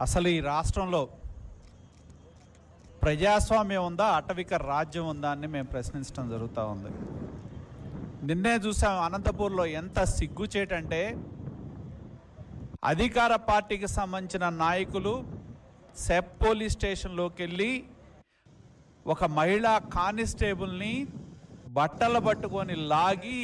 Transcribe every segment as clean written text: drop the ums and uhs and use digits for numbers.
అసలు ఈ రాష్ట్రంలో ప్రజాస్వామ్యం ఉందా, అటవిక రాజ్యం ఉందా అని మేము ప్రశ్నించడం జరుగుతూ ఉంది. నిన్నే చూసాం అనంతపూర్లో ఎంత సిగ్గుచేటంటే అధికార పార్టీకి సంబంధించిన నాయకులు సెప్ పోలీస్ స్టేషన్లోకి వెళ్ళి ఒక మహిళా కానిస్టేబుల్ని బట్టలు పట్టుకొని లాగి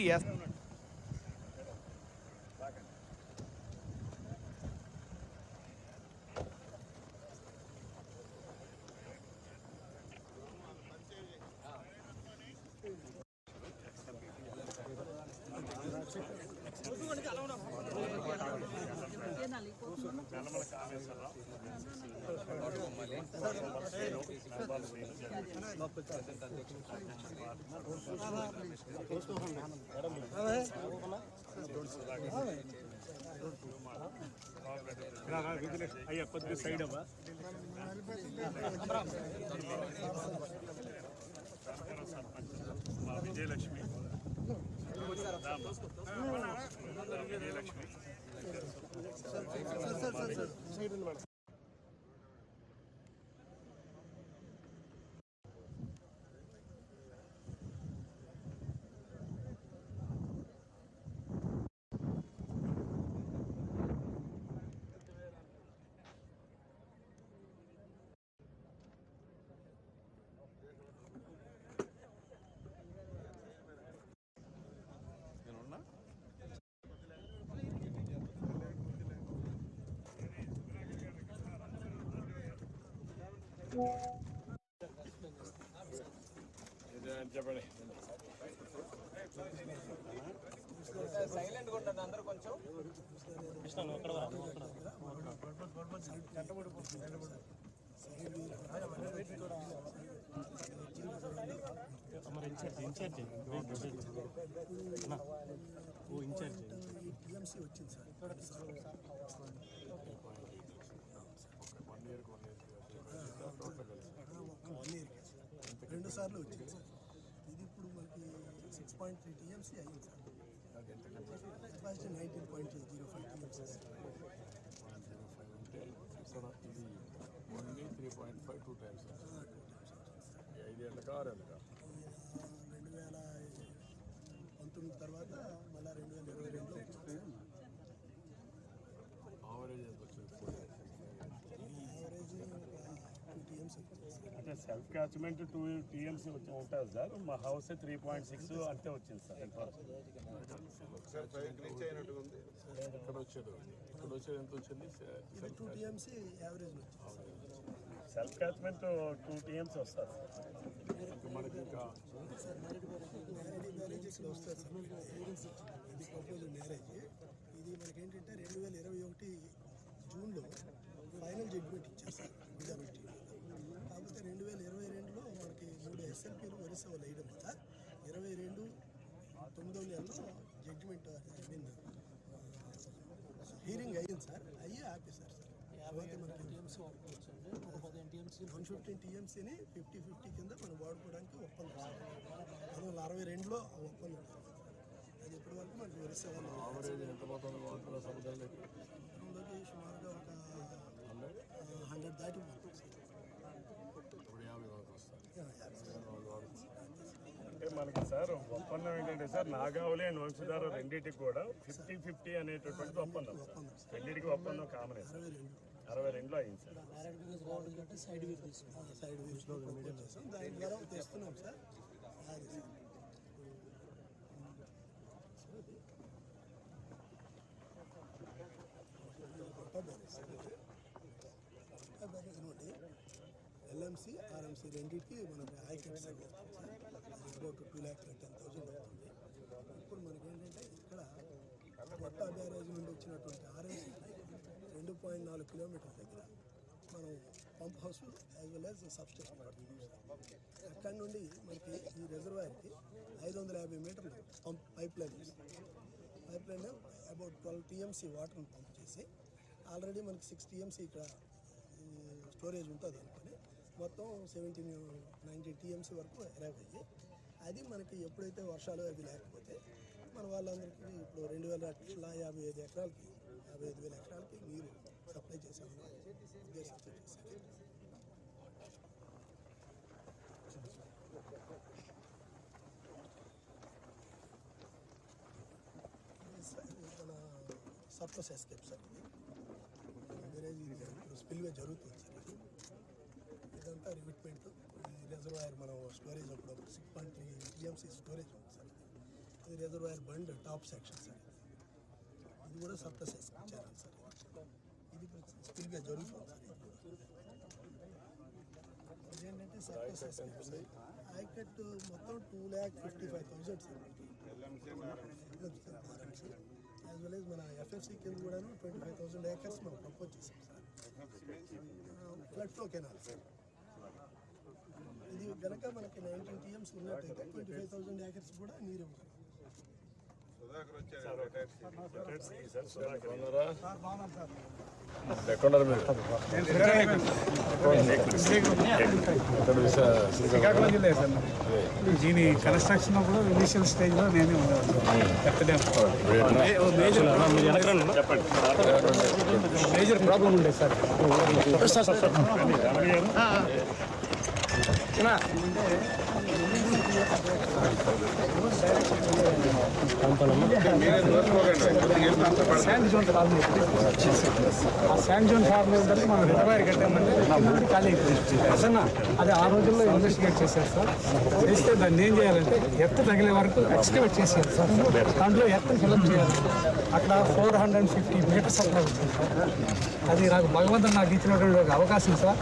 అయ్యా కొద్దిగా సైడ్ అవ్వ విజయలక్ష్మి విజయలక్ష్మి చెప్పండి. సైలెంట్గా ఉంటుంది అందరూ కొంచెం. టీఎంసీ వచ్చింది సార్. 1 ఇయర్కి 2 సార్లు వచ్చింది సార్. ఇది ఇప్పుడు మనకి 6.3 టీఎంసీ అయింది sir. Capacity 19.05 TMC sir. 3.5 times 5 ఏళ్ళకా 6 ఏళ్ళకా 2019 తర్వాత మళ్ళీ 2022లో యావరేజ్ ఎంత వచ్చింది? యావరేజ్ 2 టీఎంసీ వచ్చింది. అంటే సెల్ఫ్ క్యాచ్మెంట్ 2 టీఎంసీ ఉంటుంది సార్. మా హౌస్ 3.6 అంతే వచ్చింది సార్. ఇక్కడ వచ్చేది ఎంత వచ్చింది? 2 టీఎంసీ యావరేజ్ వచ్చింది. సెల్ఫ్ క్యాచ్మెంట్ 2 టీఎంసీ వస్తుంది మనకి. ఇంకా మ్యారేజ్ ఇక్కడ వస్తుంది సార్. ఇది ప్రపోజల్ మ్యారేజ్. ఇది మనకేంటంటే 2021 జూన్లో ఫైనల్ జడ్జిమెంట్ ఇచ్చారు సార్ మెజారిటీ. కాకపోతే 2022లో మనకి 3 ఎస్ఎల్పీలు వరుస వాళ్ళు వేయడం వల్ల 22 9వ నెలలో జడ్జిమెంట్ హీరింగ్ అయ్యింది సార్. అయ్యి ఆపేశారు సార్. కాబట్టి మనకి 115 టీఎంసీని 50-50 కింద మనం వాడుకోవడానికి ఒప్పందం సార్. 1962లో ఒప్పందం. అది ఇప్పటి వరకు మనకి వరుస వాళ్ళు సముద్రంలోకి సుమారుగా ఒక 100 దాటిపోతుంది సార్. అంటే మనకి సార్ ఒప్పందం ఏంటంటే సార్, నాగావళి అండ్ వంశధార రెండింటికి కూడా 50-50 అనేటటువంటి ఒప్పందం. రెండింటికి ఒప్పందం కామనే సార్. 62లో అయింది సార్. సైడ్ వీస్లో దాని ద్వారా తెస్తున్నాం సార్. అది సార్ ఎల్ఎంసీ ఆర్ఎంసీ రెండింటికి మనకి ఐకెట్స్ వస్తుంది సార్. అది అబౌట్ 2,10,000 అవుతుంది. ఇప్పుడు మనకేంటంటే ఇక్కడ కొత్త బ్యారేజ్ నుండి వచ్చినటువంటి ఆర్ఎంసీ 2.4 కిలోమీటర్ల దగ్గర మనం pump house as well as substation పడుతుంది సార్. అక్కడి నుండి మనకి ఈ రిజర్వాయర్కి 550 మీటర్లు పైప్ లైన్ అబౌట్ 12 టీఎంసీ వాటర్ని పంప్ చేసి ఆల్రెడీ మనకి 6 టీఎంసీ ఇక్కడ స్టోరేజ్ ఉంటుంది అనుకొని మొత్తం 17-19 టీఎంసీ వరకు అరైవ్ అయ్యి, అది మనకి ఎప్పుడైతే వర్షాలు అవి లేకపోతే మన వాళ్ళందరికీ ఇప్పుడు 2,55 ఎకరాలకి 55,000 ఎకరాలకి నీరు సప్లై చేసాము. ఉద్దేశంతో చేశారు. మన సర్ప్లస్ ఎస్కేప్ సార్ ఇది డ్రైనేజ్ స్పిల్వే జరుగుతుంది సార్ ఇది. ఇదంతా రివిట్మెంట్. ఈ రిజర్వాయర్ మనం స్టోరేజ్ అప్పుడు 6.3 టీఎంసీ స్టోరేజ్ ఉంది సార్ ఇది. ఇది reservoir bund top section sir ఇది. ఇది కూడా సర్ప్లస్ ఎస్కేప్ ఛానల్ సార్ ఇది. ఇది స్పిల్వే జరుగుతుంది సార్ ఇది. ఇదేంటంటే సర్ప్లస్ ఎస్కేప్ సార్. ఆయకట్ మొత్తం 2,55,000 సార్ యాజ్ వెల్ యాజ్ మన ఎఫ్ఎఫ్సి కింద కూడా 25,000 ఏకర్స్ మనం ప్రపోజ్ చేసాం sir. Flood flow canal sir ఇది కనుక మనకి 19 టీఎంస్ ఉన్నట్టయితే 25,000 ఏకర్స్ కూడా నీరు ఇవ్వగలం. శ్రీకాకుళం జిల్లా సార్. దీని కన్స్ట్రక్షన్ కూడా ఇనిషియల్ స్టేజ్లో నేనే ఉన్నాను. మేజర్ ప్రాబ్లం ఉండేది సార్. శాండ్ జోన్ ఆ శాండ్ జోన్ ఫార్మ్ ఏంటంటే మనం రిజర్వాయర్ కట్టామంటే ఖాళీ అయిపోయింది. అది ఆ రోజుల్లో ఇన్వెస్టిగేట్ చేశారు సార్. చేస్తే దాన్ని ఏం చేయాలంటే ఎత్తు తగిలే వరకు ఎక్స్కవేట్ చేసేయాలి సార్. దాంట్లో ఎత్తు ఫిల్అప్ చేయాలి. అక్కడ 450 మీటర్స్ అట్లా ఉంటుంది సార్. అది నాకు భగవంతుడు నాకు ఇచ్చినటువంటి ఒక అవకాశం సార్.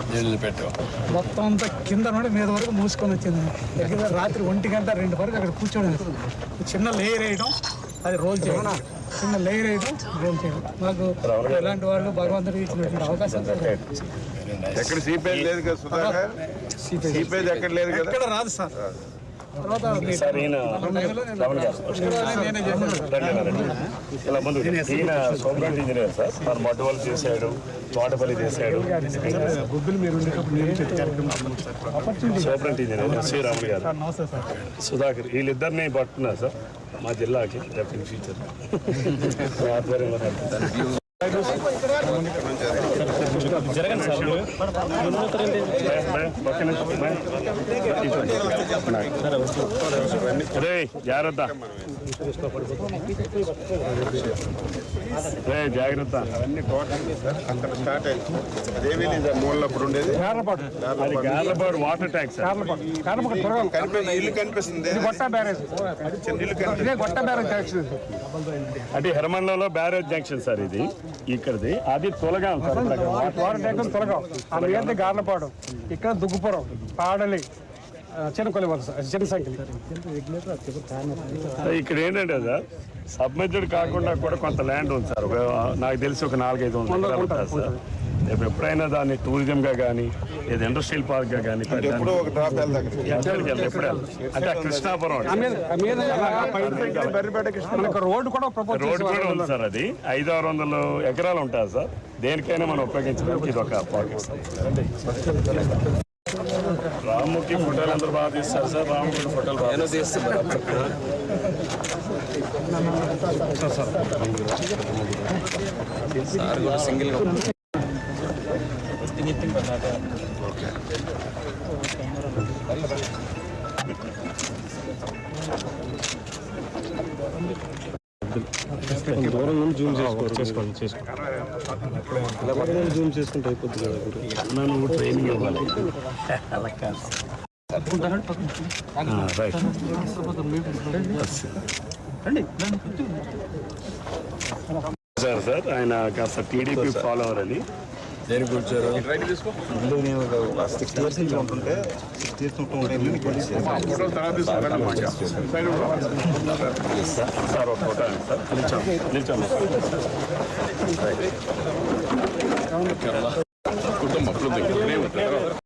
మొత్తం అంతా కింద నుండి మీద వరకు మూసుకొని వచ్చింది. దగ్గర రాత్రి 1 గంట 2 వరకు అక్కడ కూర్చోండి. చిన్న లేయర్ వేయడం, అది రోల్ చేయడం, చిన్న లేయర్ వేయడం, రోల్ చేయడం. నాకు ఇలాంటి వాళ్ళు భగవంతుడు ఇచ్చినటువంటి అవకాశం సార్. ఎక్కడ సీపేజ్ లేదు కదా సుధాకర్? సీపేజ్ ఎక్కడ లేదు కదా? ఎక్కడ రాదు సార్. తర్వాత నేనే చేశాను. ఇలా ముందు ఈయన సోమరాజ్ ఇంజనీర్ సార్. తను మడ్డువల్ చేశాడు, తోటపల్లి చేశాడు. గుబ్బులు మీరు సోమరాజ్ ఇంజనీర్ శ్రీరాములు గారు, సుధాకర్, వీళ్ళిద్దరిని పట్టుకున్నారు సార్ మా జిల్లాకి రేపు ఫ్యూచర్ ఆధ్వర్యంలో. జరగండి సార్. రే జాగ్రత్త, రే జాగ్రత్త. అవన్నీ టోటల్ అక్కడ స్టార్ట్ అయింది. అదేమీ లేదు మూలలో అప్పుడు ఉండేది. అది గార్లపాడు వాటర్ ట్యాంక్ సార్. ఇల్లు కనిపిస్తుంది. చిన్న ఇల్లు అంటే హెరమండలో బ్యారేజ్ జంక్షన్ సార్ ఇది. ఇక్కడది అది తొలగా వాటర్ ట్యాంక్ తొలగాం. అలాగే గార్లపాడు, ఇక్కడ దుగ్గుపురం, పాడలి, చిన్నకొల్లి చిన్న సంఖ్య. ఇక్కడ ఏంటంటే సార్ సబ్మెర్జ్డ్ కాకుండా కూడా కొంత ల్యాండ్ ఉంది సార్. నాకు తెలిసి ఒక 4-5 ఎకరాలు ఉంటుంది సార్. రేపు ఎప్పుడైనా దాన్ని టూరిజంగా కానీ లేదా ఇండస్ట్రియల్ పార్క్గా కానీ ఎప్పుడో ఒక డ్రాప్ ఎప్పుడు అంటే కృష్ణాపురం రోడ్డు కూడా రోడ్డు కూడా ఉంది సార్. అది 500-600 ఎకరాలు ఉంటుంది సార్. దేనికైనా మనం ఉపయోగించడానికి ఇది ఒక పార్క్ సార్. రాముకి ఫోటోలు అందరూ బాగా తీస్తారు సార్. రాముకి ఫోటోలు బాగా తీస్తున్నారు. సింగిల్ దూరం నుండి జూమ్ చేసుకోండి. జూమ్ చేసుకుంటే అయిపోతుంది కదా. నువ్వు ట్రైనింగ్ ఇవ్వాలి. సార్ సార్ ఆయన కాస్త టీడీపీ ఫాలో అవ్వాలని దేనికి వచ్చారు? నేను 60 years నుంచి ఉంటుంటే 60 years సార్ ఒక ఫోటో సార్ నిల్చోండి.